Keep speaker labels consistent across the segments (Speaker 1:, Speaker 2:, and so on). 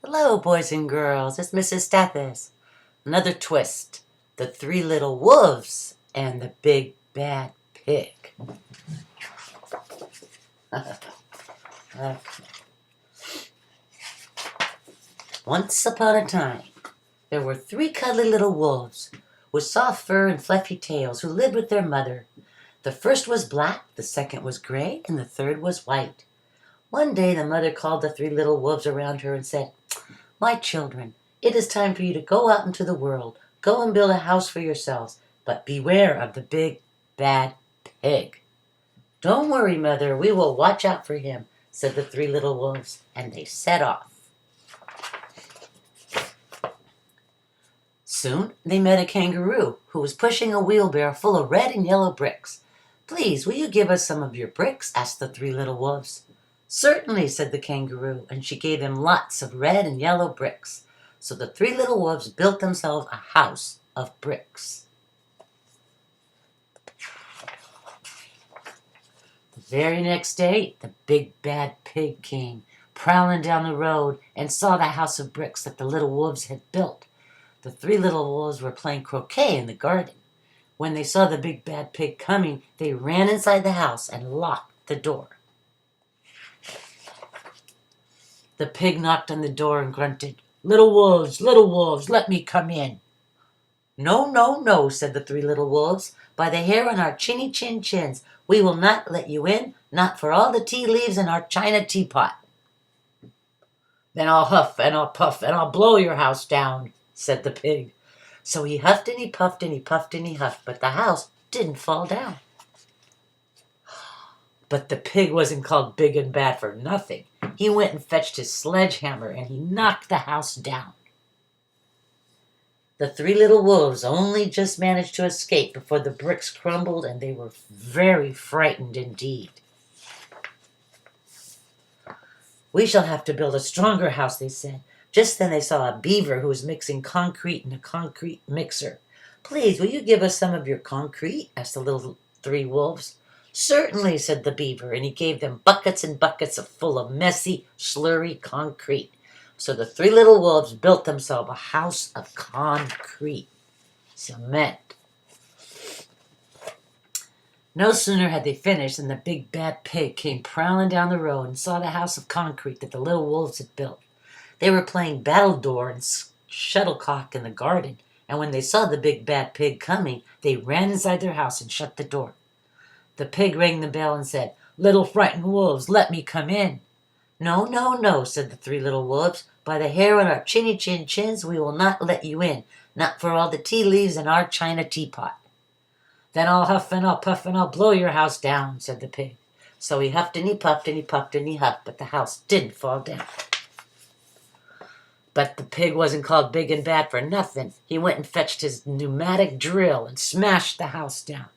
Speaker 1: Hello, boys and girls. It's Mrs. Stathis. Another twist. The Three Little Wolves and the Big Bad Pig. Okay. Once upon a time, there were three cuddly little wolves with soft fur and fluffy tails who lived with their mother. The first was black, the second was gray, and the third was white. One day the mother called the three little wolves around her and said, "My children, it is time for you to go out into the world. Go and build a house for yourselves, but beware of the big, bad pig." "Don't worry, Mother, we will watch out for him," said the three little wolves, and they set off. Soon they met a kangaroo who was pushing a wheelbarrow full of red and yellow bricks. "Please, will you give us some of your bricks?" asked the three little wolves. "Certainly," said the kangaroo, and she gave them lots of red and yellow bricks. So the three little wolves built themselves a house of bricks. The very next day, the big bad pig came, prowling down the road, and saw the house of bricks that the little wolves had built. The three little wolves were playing croquet in the garden. When they saw the big bad pig coming, they ran inside the house and locked the door. The pig knocked on the door and grunted, little wolves, let me come in." "No, no, no," said the three little wolves. "By the hair on our chinny chin chins, we will not let you in, not for all the tea leaves in our china teapot." "Then I'll huff and I'll puff and I'll blow your house down," said the pig. So he huffed and he puffed and he puffed and he huffed, but the house didn't fall down. But the pig wasn't called big and bad for nothing. He went and fetched his sledgehammer and he knocked the house down. The three little wolves only just managed to escape before the bricks crumbled, and they were very frightened indeed. "We shall have to build a stronger house," they said. Just then they saw a beaver who was mixing concrete in a concrete mixer. "Please, will you give us some of your concrete?" asked the little three wolves. "Certainly," said the beaver, and he gave them buckets and buckets full of messy, slurry concrete. So the three little wolves built themselves a house of concrete, cement. No sooner had they finished than the big bad pig came prowling down the road and saw the house of concrete that the little wolves had built. They were playing battledore and shuttlecock in the garden, and when they saw the big bad pig coming, they ran inside their house and shut the door. The pig rang the bell and said, "Little frightened wolves, let me come in." "No, no, no," said the three little wolves. "By the hair on our chinny chin chins, we will not let you in, not for all the tea leaves in our china teapot." "Then I'll huff and I'll puff and I'll blow your house down," said the pig. So he huffed and he puffed and he puffed and he huffed, but the house didn't fall down. But the pig wasn't called big and bad for nothing. He went and fetched his pneumatic drill and smashed the house down.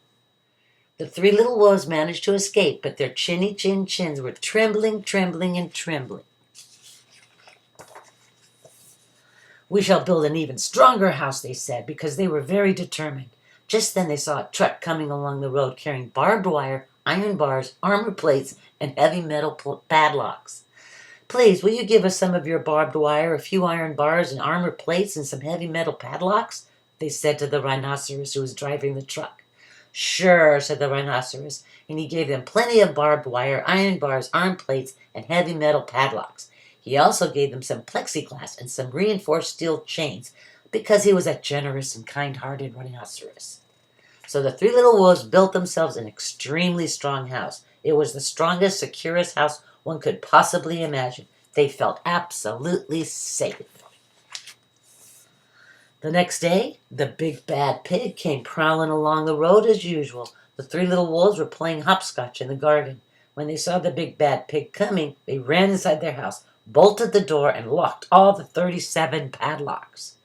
Speaker 1: The three little wolves managed to escape, but their chinny chin chins were trembling, trembling, and trembling. "We shall build an even stronger house," they said, because they were very determined. Just then they saw a truck coming along the road carrying barbed wire, iron bars, armor plates, and heavy metal padlocks. "Please, will you give us some of your barbed wire, a few iron bars and armor plates, and some heavy metal padlocks?" they said to the rhinoceros who was driving the truck. "Sure," said the rhinoceros, and he gave them plenty of barbed wire, iron bars, arm plates, and heavy metal padlocks. He also gave them some plexiglass and some reinforced steel chains, because he was a generous and kind-hearted rhinoceros. So the three little wolves built themselves an extremely strong house. It was the strongest, securest house one could possibly imagine. They felt absolutely safe. The next day, the big bad pig came prowling along the road as usual. The three little wolves were playing hopscotch in the garden. When they saw the big bad pig coming, they ran inside their house, bolted the door, and locked all the 37 padlocks.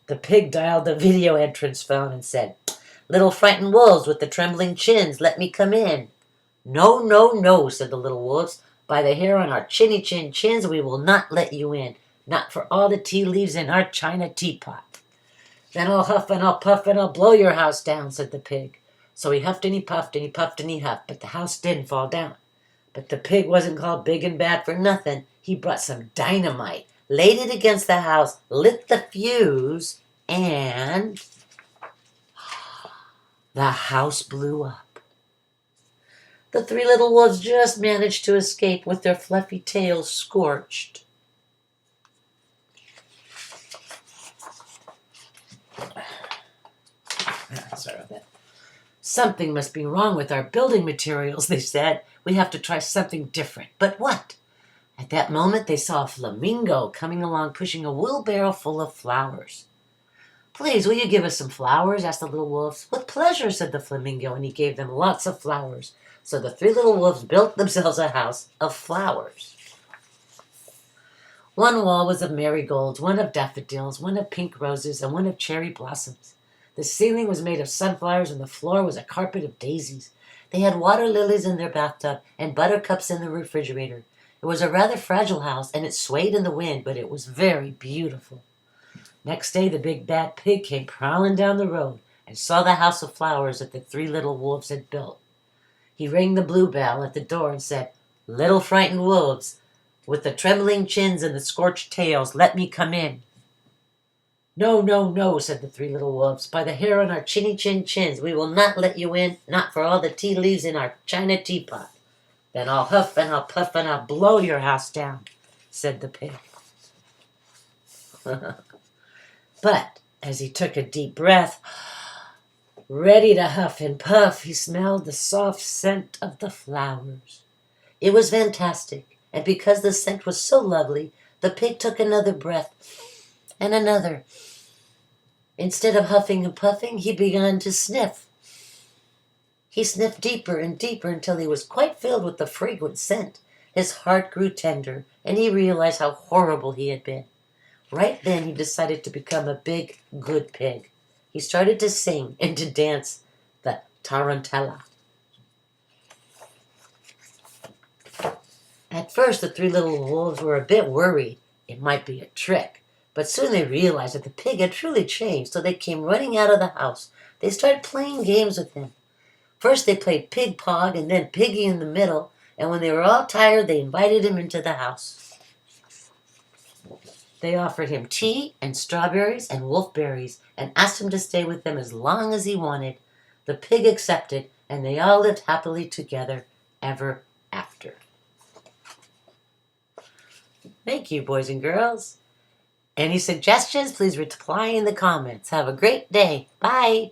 Speaker 1: The pig dialed the video entrance phone and said, "Little frightened wolves with the trembling chins, let me come in." "No, no, no," said the little wolves. "By the hair on our chinny chin chins, we will not let you in, not for all the tea leaves in our china teapot." "Then I'll huff and I'll puff and I'll blow your house down," said the pig. So he huffed and he puffed and he puffed and he huffed, but the house didn't fall down. But the pig wasn't called big and bad for nothing. He brought some dynamite, laid it against the house, lit the fuse, and the house blew up. The three little wolves just managed to escape with their fluffy tails scorched. Sorry about that. Something must be wrong with our building materials, they said. We have to try something different. But what? At that moment, they saw a flamingo coming along pushing a wheelbarrow full of flowers. Please, will you give us some flowers? Asked the little wolves. With pleasure, said the flamingo, and he gave them lots of flowers. So the three little wolves built themselves a house of flowers. One wall was of marigolds, one of daffodils, one of pink roses, and one of cherry blossoms. The ceiling was made of sunflowers, and the floor was a carpet of daisies. They had water lilies in their bathtub and buttercups in the refrigerator. It was a rather fragile house, and it swayed in the wind, but it was very beautiful. Next day, the big bad pig came prowling down the road and saw the house of flowers that the three little wolves had built. He rang the blue bell at the door and said, "Little frightened wolves, with the trembling chins and the scorched tails, let me come in." "No, no, no," said the three little wolves. "By the hair on our chinny chin chins, we will not let you in, not for all the tea leaves in our china teapot. Then I'll huff and I'll puff and I'll blow your house down," said the pig. But as he took a deep breath, ready to huff and puff, he smelled the soft scent of the flowers. It was fantastic, and because the scent was so lovely, the pig took another breath and another. Instead of huffing and puffing, he began to sniff. He sniffed deeper and deeper until he was quite filled with the fragrant scent. His heart grew tender, and he realized how horrible he had been. Right then, he decided to become a big, good pig. He started to sing and to dance the tarantella. At first, the three little wolves were a bit worried. It might be a trick. But soon they realized that the pig had truly changed, so they came running out of the house. They started playing games with him. First they played pig pog and then piggy in the middle, and when they were all tired, they invited him into the house. They offered him tea and strawberries and wolfberries and asked him to stay with them as long as he wanted. The pig accepted, and they all lived happily together ever after. Thank you, boys and girls. Any suggestions, please reply in the comments. Have a great day. Bye.